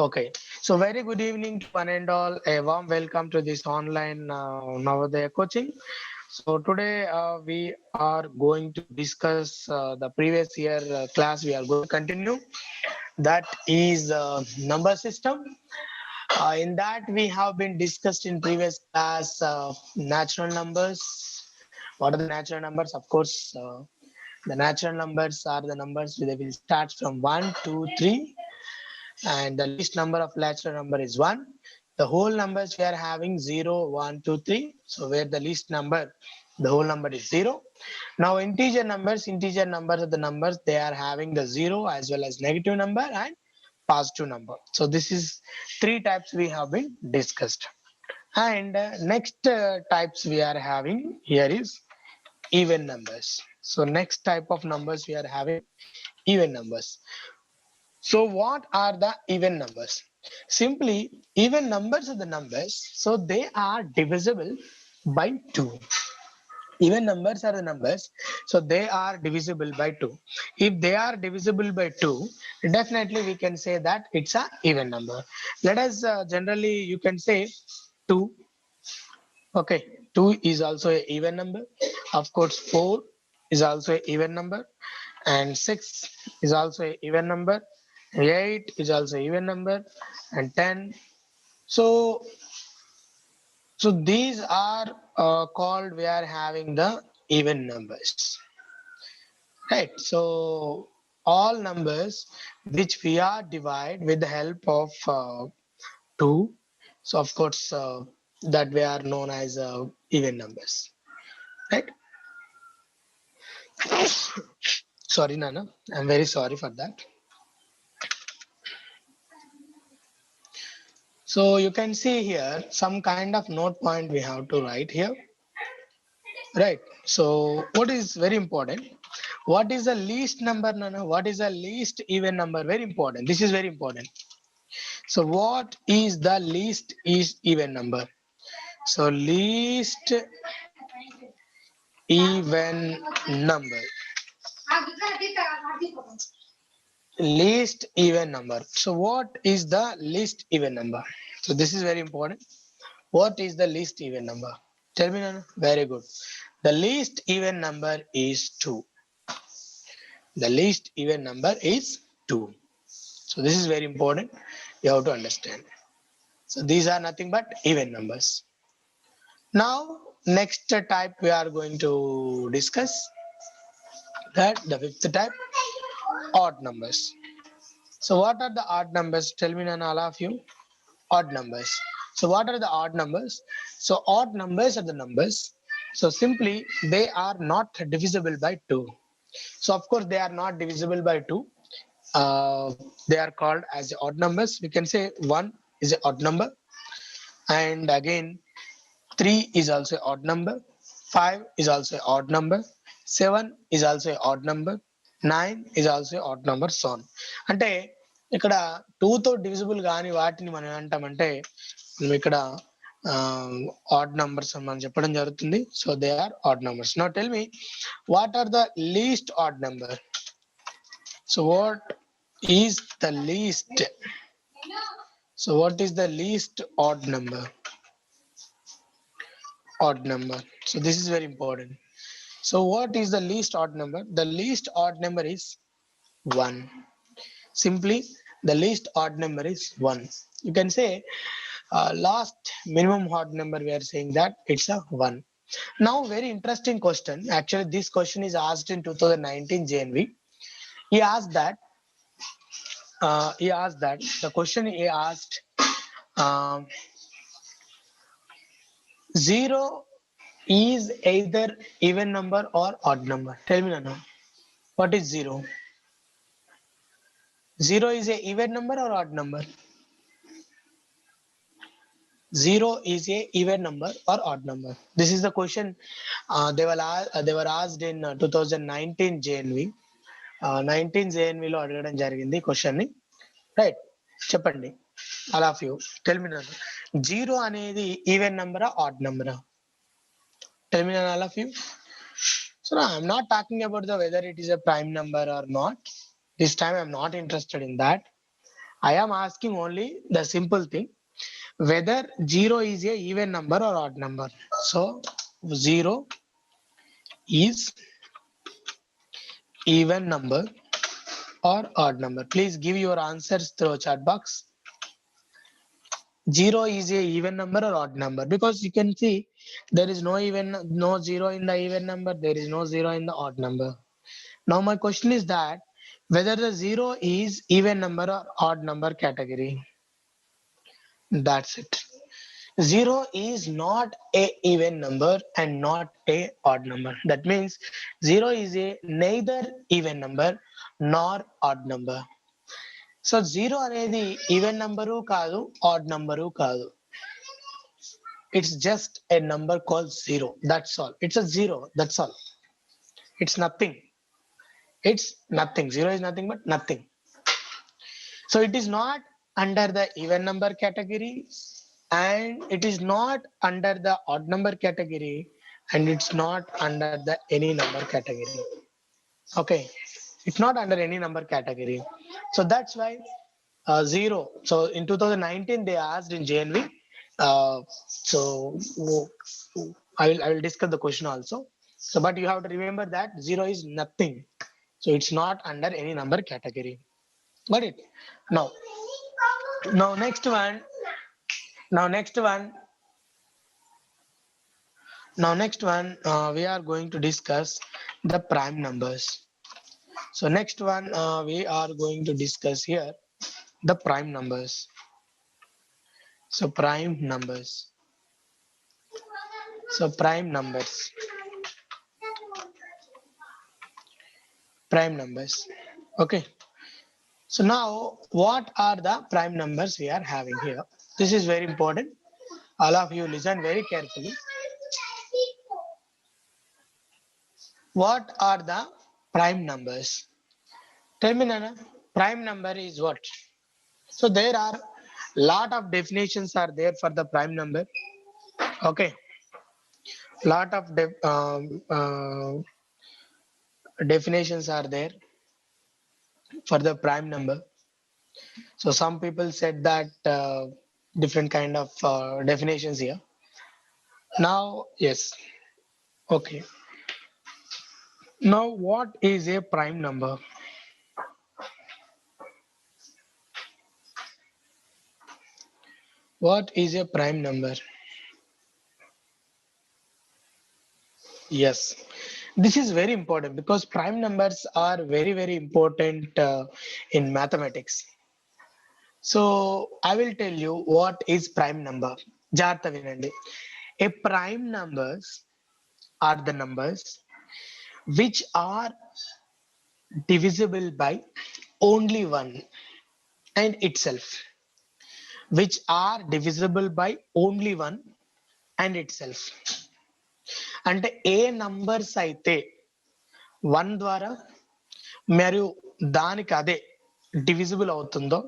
Okay, so very good evening to one and all. A warm welcome to this online Navodaya coaching. So today we are going to discuss the previous year class. We are going to continue. That is number system. In that we have been discussed in previous class natural numbers. What are the natural numbers? Of course, the natural numbers are the numbers they will start from 1, 2, 3. And the least number of natural number is 1. The whole numbers we are having 0, 1, 2, 3. So where the least number, the whole number is 0. Now integer numbers are the numbers they are having the 0 as well as negative number and positive number. So this is three types we have been discussed. And next types we are having here is even numbers. So next type of numbers we are having even numbers. So what are the even numbers? Simply, even numbers are the numbers, so they are divisible by 2. Even numbers are the numbers, so they are divisible by 2. If they are divisible by 2, definitely we can say that it's a even number. Let us generally, you can say 2. Okay, 2 is also a even number. Of course, 4 is also a even number, and 6 is also a even number. 8 is also even number, and 10. So, so these are called we are having the even numbers, right? So all numbers which we are divide with the help of 2. So of course that we are known as even numbers, right? Sorry, Nana. I'm very sorry for that. So you can see here some kind of note point we have to write here. Right. So what is very important? What is the least number, Nana? What is the least even number? Very important. This is very important. So what is the least is even number? So least even number. Least even number. So what is the least even number? So this is very important. What is the least even number? Tell me, Nana. Very good. The least even number is 2. The least even number is 2. So this is very important. You have to understand. So these are nothing but even numbers. Now, next type we are going to discuss that the fifth type, odd numbers. So what are the odd numbers? Tell me, Nana, all of you. Odd numbers. So what are the odd numbers? So odd numbers are the numbers. So simply they are not divisible by 2. So of course they are not divisible by 2. They are called as odd numbers. We can say 1 is an odd number, and again 3 is also an odd number, 5 is also an odd number, 7 is also an odd number, 9 is also an odd number, so on. అంటే ఇక్కడ 2 తో divisible కాని వాటిని మనం ఏమంటామంటే మనం ఇక్కడ add numbers అని మనం చెప్పడం జరుగుతుంది. So they are odd numbers. Now tell me what are the least odd number? So what is the least? So what is the least odd number? Odd number. So this is very important. So what is the least odd number? The least odd number is 1. Simply the least odd number is 1. You can say last minimum odd number we are saying that it's a 1. Now very interesting question. Actually this question is asked in 2019 JNV. He asked that the question he asked, 0 is either even number or odd number. Tell me, Nana, what is 0? 0 is a even number or odd number? 0 is a even number or odd number? This is the question they were asked in 2019 JNV. 19 JNV లో అడగడం జరిగింది question ని, right? చెప్పండి, all of you tell me నన్ను, 0 అనేది even నంబరా odd నంబరా? Tell me, all of you. So now I'm not talking about the whether it is a prime number or not. This time I'm not interested in that. I am asking only the simple thing, whether 0 is a even number or odd number. So 0 is even number or odd number. Please give your answers through chat box. 0 is a even number or odd number, because you can see there is no 0 in the even number, there is no 0 in the odd number. Now my question is that whether the 0 is even number or odd number category. That's it. 0 is not a even number and not a odd number. That means 0 is a neither even number nor odd number. So 0 అనేది even number కాదు, add number కాదు. It's just a number called 0. That's all. It's a 0. That's all. It's nothing. It's nothing. 0 is nothing but nothing. So it is not under the even number category, and it is not under the odd number category, and it's not under the any number category. Okay, it's not under any number category. So that's why 0. So in 2019 they asked in JNV. So I will discuss the question also. So but you have to remember that 0 is nothing. So it's not under any number category. Got it? Now, now next one. Now next one. Now next one. We are going to discuss the prime numbers. So next one we are going to discuss here the prime numbers. So prime numbers. So prime numbers. Prime numbers. Okay. So now what are the prime numbers we are having here? This is very important. All of you listen very carefully. What are the prime numbers? Tell me, Nana. Prime number is what? So there are lot of definitions are there for the prime number. Okay. Lot of definitions are there for the prime number. So some people said that different kind of definitions here. Now, yes. Okay. Now, what is a prime number? What is a prime number? Yes. This is very important because prime numbers are very, very important in mathematics. So I will tell you what is prime number. Jartha vinandi. A prime numbers are the numbers which are divisible by only one and itself. Which are divisible by only one and itself. అంటే ఏ numbers అయితే 1 ద్వారా మరియు దానికి అదే divisible అవుతుందో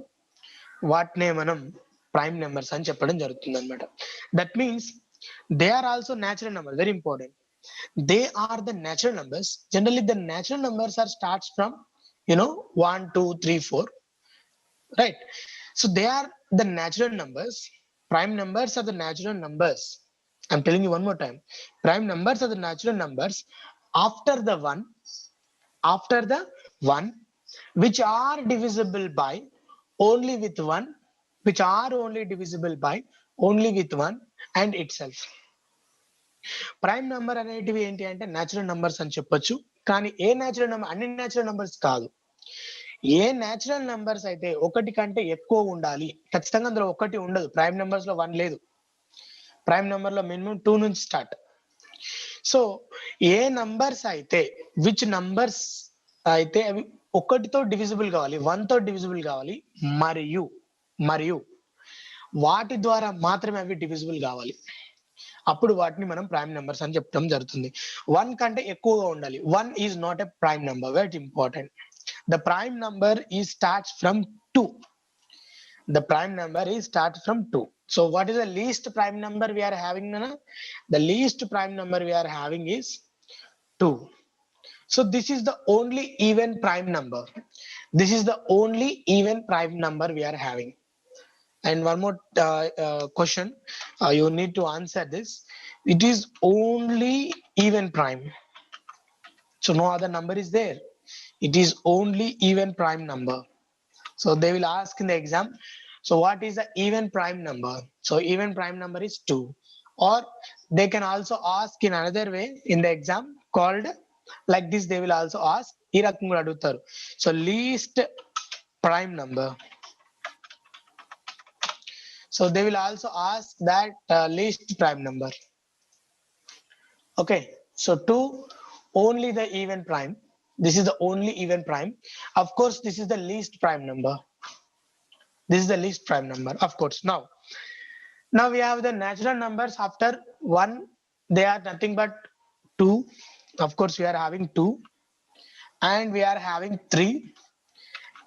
వాటినే మనం prime numbers అని చెప్పడం జరుగుతుంది అనమాట. That means they are also natural number. Very important. They are the natural numbers. Generally the natural numbers are starts from 1 2 3 4, right? So they are the natural numbers. Prime numbers are the natural numbers. I'm telling you one more time. Prime numbers are the natural numbers after the one which are divisible by only with one, which are only divisible by only with one and itself. Prime number అనేటివి ఏంటి అంటే natural numbers అని చెప్పొచ్చు. కానీ a natural number, అన్ని natural numbers కాదు. A natural numbers అయితే ఒకటి కంటే ఎక్కువ ఉండాలి, ఖచ్చితంగా అందులో ఒకటి ఉండదు. ప్రైమ్ నెంబర్స్ లో 1 లేదు. ప్రైమ్ నెంబర్ లో మినిమం 2 నుంచి స్టార్ట్. సో ఏ నంబర్స్ అయితే విచ్ నంబర్స్ అయితే అవి ఒకటితో డివిజిబుల్ కావాలి, 1 తో డివిజిబుల్ కావాలి, మరియు మరియు వాటి ద్వారా మాత్రమే అవి డివిజిబుల్ కావాలి, అప్పుడు వాటిని మనం ప్రైమ్ నెంబర్స్ అని చెప్పడం జరుగుతుంది. 1 కంటే ఎక్కువగా ఉండాలి. 1 is not a prime number. Very important. The prime number is starts from 2. The prime number is starts from 2. So what is the least prime number we are having, Nana? The least prime number we are having is 2. So this is the only even prime number. This is the only even prime number we are having. And one more question, you need to answer this. It is only even prime. So no other number is there. It is only even prime number. So they will ask in the exam, so what is the even prime number? So even prime number is 2. Or they can also ask in another way in the exam called like this. They will also ask, so least prime number. So they will also ask that least prime number. Okay, so 2 only the even prime. This is the only even prime. Of course, this is the least prime number. This is the least prime number, of course. Now we have the natural numbers after 1. They are nothing but 2. Of course, we are having 2, and we are having 3,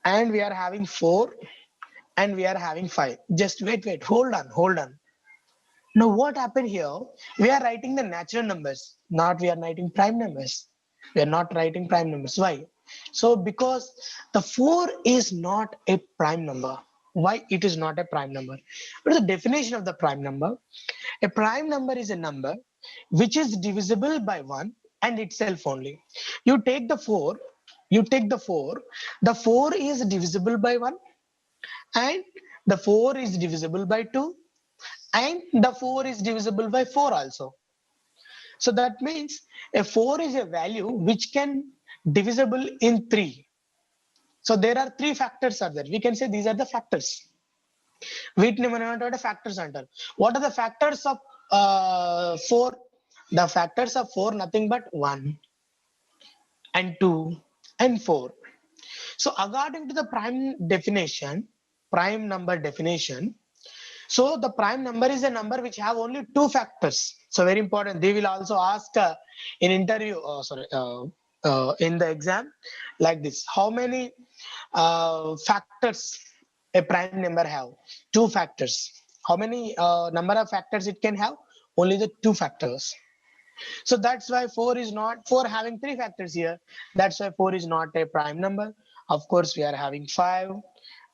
and we are having 4, and we are having 5. Just wait, hold on. Now what happened here? We are writing the natural numbers, not we are writing prime numbers. We are not writing prime numbers. Why? So because the 4 is not a prime number. Why it is not a prime number? What is the definition of the prime number? A prime number is a number which is divisible by 1 and itself only. You take the 4, the 4 is divisible by 1, and the 4 is divisible by 2, and the 4 is divisible by 4 also. So that means a 4 is a value which can divisible in 3. So there are 3 factors are there. We can say these are the factors. వీటిని మనం ఏమంటామంటే factors అంటారు. What are the factors of 4? The factors of 4 nothing but 1 and 2 and 4. So according to the prime number definition, so the prime number is a number which have only 2 factors. So very important. They will also ask in interview, in the exam like this. How many factors a prime number have? 2 factors. How many number of factors it can have? Only the 2 factors. So that's why 4 is not 4 having 3 factors here. That's why 4 is not a prime number. Of course, we are having 5.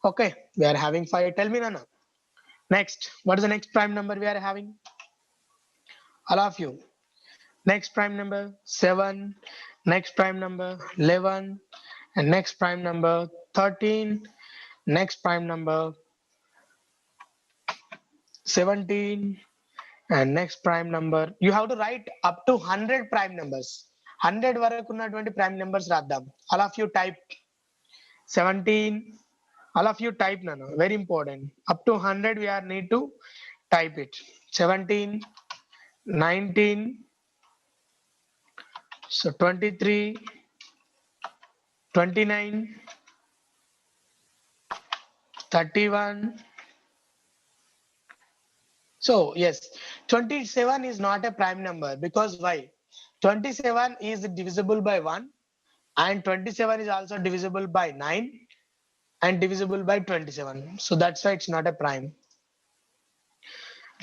Okay, we are having 5. Tell me, Nana. Next, what is the next prime number we are having? All of you. Next prime number 7, next prime number 11, and next prime number 13, next prime number 17, and next prime number. You have to write up to 100 prime numbers. 100 వరకు ఉన్నటువంటి prime numbers రాద్దాం. All of you type 17. All of you type, Nana. Very important. Up to 100 we are need to type it. 17, 19, so 23, 29, 31. So yes, 27 is not a prime number because why? 27 is divisible by 1, and 27 is also divisible by 9 and divisible by 27. So that's why it's not a prime.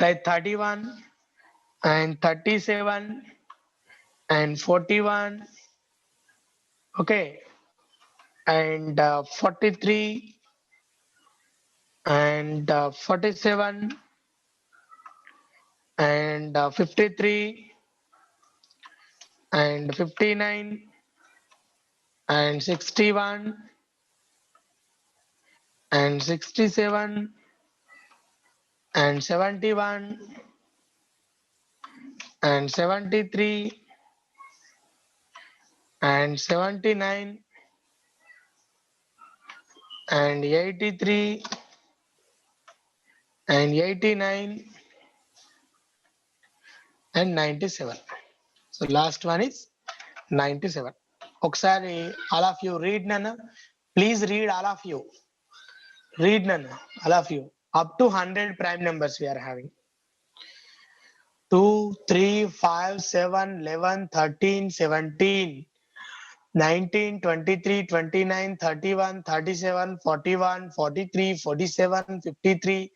Like 31 and 37 and 41. Okay, and 43 and 47 and 53 and 59 and 61 and 67 and 71 and 73 and 79 and 83 and 89 and 97. So last one is 97. Oksari, all of you read, Nana. Please read, all of you. Read, Nana, all of you. Up to 100 prime numbers we are having. 2, 3, 5, 7, 11, 13, 17, 19, 23, 29, 31, 37, 41, 43, 47, 53,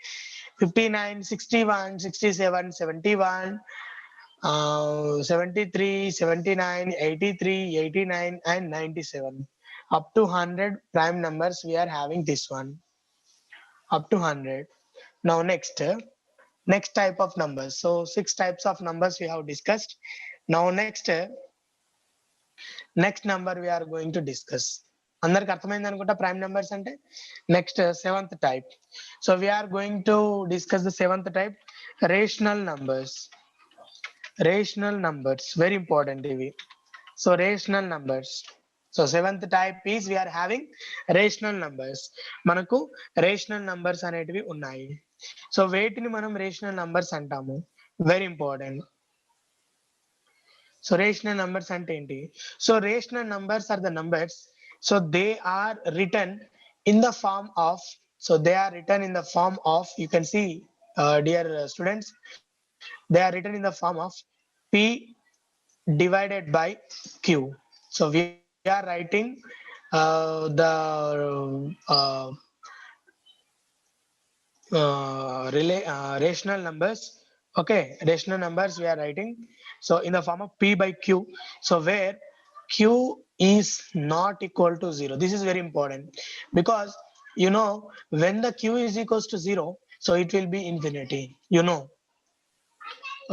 59, 61, 67, 71, 73, 79, 83, 89, and 97. Up to 100 prime numbers, we are having this one. Up to 100. Now next type of numbers. So 6 types of numbers we have discussed. Now next number we are going to discuss. అందరికి అర్థమైంది అనుకుంటా prime numbers అంటే. Next seventh type. So we're going to discuss the seventh type, rational numbers. Rational numbers very important ఇవి. So rational numbers. So seventh type is we're having rational numbers. మనకు rational numbers అనేటివి ఉన్నాయి. So వేటిని మనం rational numbers అంటాము, very important. So rational numbers ante enti? So rational numbers are the numbers. So they are written in the form of. So they are written in the form of. You can see, dear students, they are written in the form of P divided by Q. So we are writing the rational numbers. Okay, rational numbers we are writing so in the form of P by Q. So where Q is not equal to 0. This is very important because when the Q is equals to 0, so it will be infinity.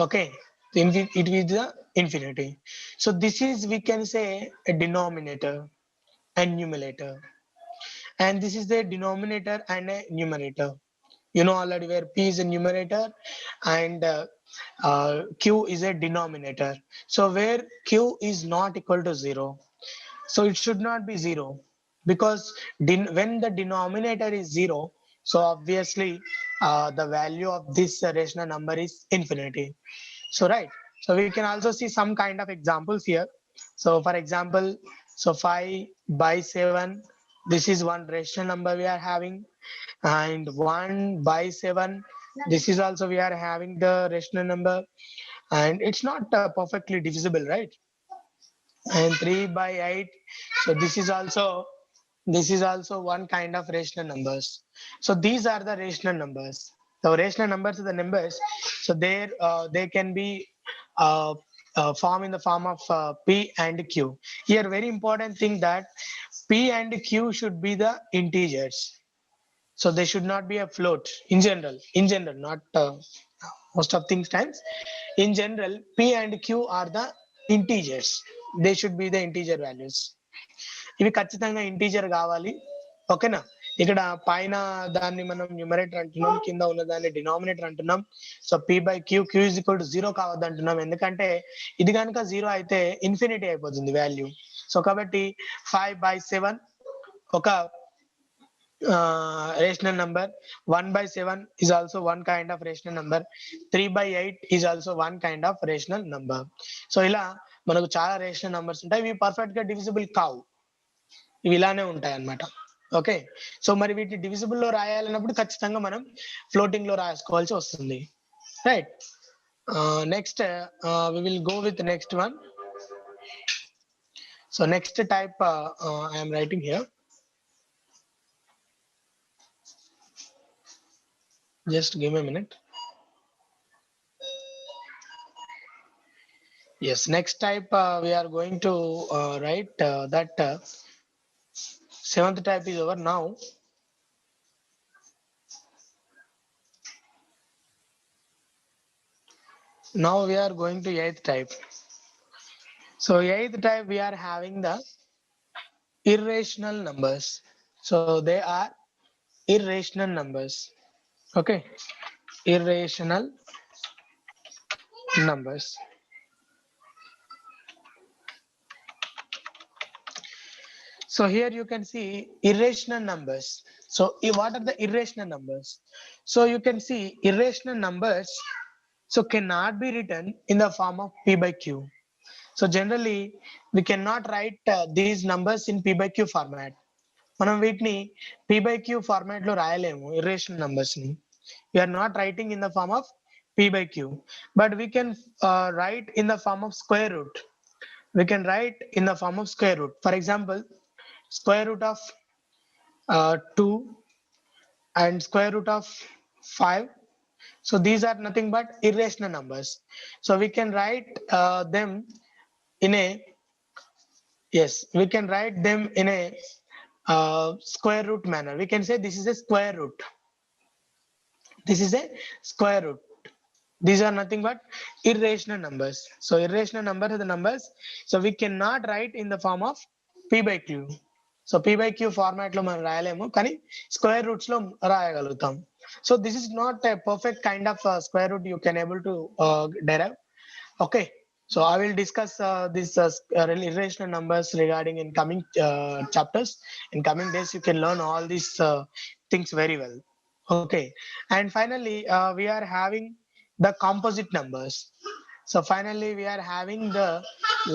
Okay, it is the infinity. So this is, we can say, a denominator and numerator, and this is the denominator and a numerator. Already where P is a numerator and Q is a denominator. So where Q is not equal to 0, so it should not be 0 because when the denominator is 0, so obviously the value of this rational number is infinity. So right, so we can also see some kind of examples here. So for example, so 5 by 7, this is one rational number we are having, and 1 by 7, this is also we are having the rational number, and it's not perfectly divisible, right? And 3 by 8, so this is also one kind of rational numbers. So these are the rational numbers. The rational numbers are the numbers, so there they can be uh, formed in the form of P and Q. Here very important thing that P and Q should be the integers. So they should not be a float in general, not most of things times. In general, P and Q are the integers. They should be the integer values. ఇవి ఖచ్చితంగా integer కావాలి. ఓకేనా? ఇక్కడ పైన దాన్ని మనం numerator అంటున్నాం, కింద ఉన్న దాన్ని డినామినేటర్ అంటున్నాం. So P by Q, Q is equal to 0 కావద్దు అంటున్నాం, ఎందుకంటే ఇది కనుక 0 అయితే ఇన్ఫినిటీ అయిపోతుంది వాల్యూ. సో కాబట్టి 5 by 7 ఒక rational number, 1 by 7 is also one kind of rational number, 3 by 8 is also one kind of rational number. So ఇలా మనకు చాలా రేషనల్ నంబర్స్ ఉంటాయి. ఇవి పర్ఫెక్ట్ గా డివిజిబుల్ కావు, ఇవి ఇలానే ఉంటాయి అన్నమాట. ఓకే, సో మరి వీటిని డివిజిబుల్ లో రాయాలన్నప్పుడు ఖచ్చితంగా మనం ఫ్లోటింగ్ లో రాసుకోవాల్సి వస్తుంది, right? Next we will go with next one. So next type I am writing here. Just give me a minute. Yes, next type we are going to write that seventh type is over now. Now we are going to eighth type. So eighth type we are having the irrational numbers. So they are irrational numbers. Okay, irrational numbers. So here you can see irrational numbers. So what are the irrational numbers? So you can see irrational numbers so cannot be written in the form of P by Q. So generally we cannot write these numbers in P by Q format. మనం వీటిని P by Q format లో రాయలేము irrational numbers ని. We are not writing in the form of P by Q, but we can write in the form of square root. We can write in the form of square root. For example, square root of 2 and square root of 5. So these are nothing but irrational numbers. So we can write them in a, yes, we can write them in a square root manner. We can say this is a square root. This is a square root. These are nothing but irrational numbers. So irrational numbers are the numbers. So we cannot write in the form of p by q. So p by q format lo మనం రాయలేము కానీ square roots లో రాయగలుగుతాం. So this is not a perfect kind of square root you can able to derive. Okay. So I will discuss these irrational numbers regarding in coming chapters. In coming days, you can learn all these things very well. Okay. And finally, we are having the composite numbers. So finally, we are having the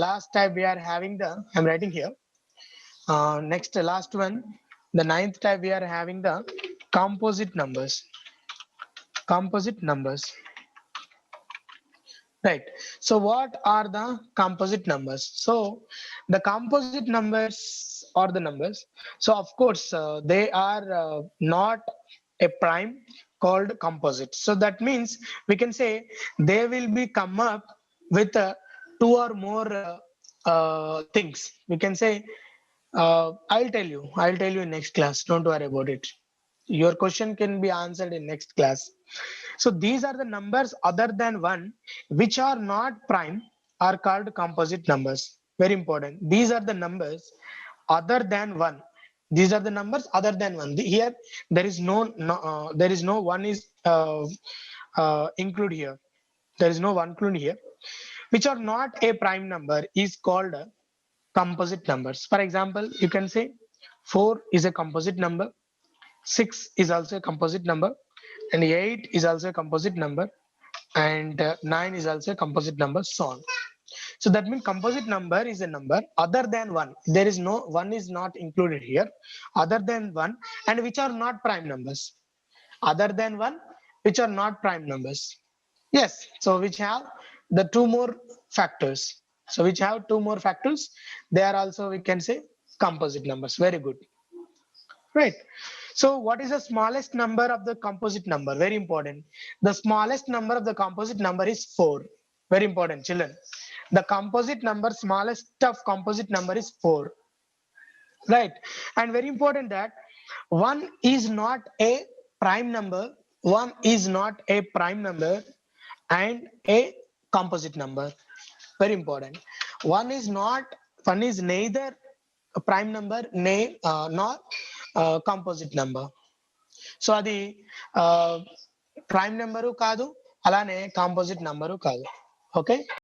last type. We are having the. I'm writing here. Next, last one. The ninth type. We are having the composite numbers. Composite numbers. Right. So what are the composite numbers? So the composite numbers are the numbers. So of course they are not a prime called composite. So that means we can say they will be come up with two or more things. We can say I'll tell you. I'll tell you in next class. Don't worry about it. Your question can be answered in next class. So these are the numbers other than 1 which are not prime are called composite numbers. Very important. These are the numbers other than 1. These are the numbers other than 1. Here there is there is no one is include here. There is no one include here. Which are not a prime number is called composite numbers. For example, you can say 4 is a composite number, 6 is also a composite number, and 8 is also a composite number, and 9 is also a composite number, so on. So that means composite number is a number other than 1. There is no one is not included here, other than 1, and which are not prime numbers. Other than 1, which are not prime numbers. Yes, so which have the two more factors. So which have two more factors, they are also, we can say, composite numbers. Very good. Right. So what is the smallest number of the composite number? Very important. The smallest number of the composite number is 4. Very important, children. The composite number, smallest of composite number is 4. Right. And very important that 1 is not a prime number. 1 is not a prime number and a composite number. Very important. One is neither a prime number nor composite number. So అది prime number కాదు, అలానే composite number కాదు. Okay.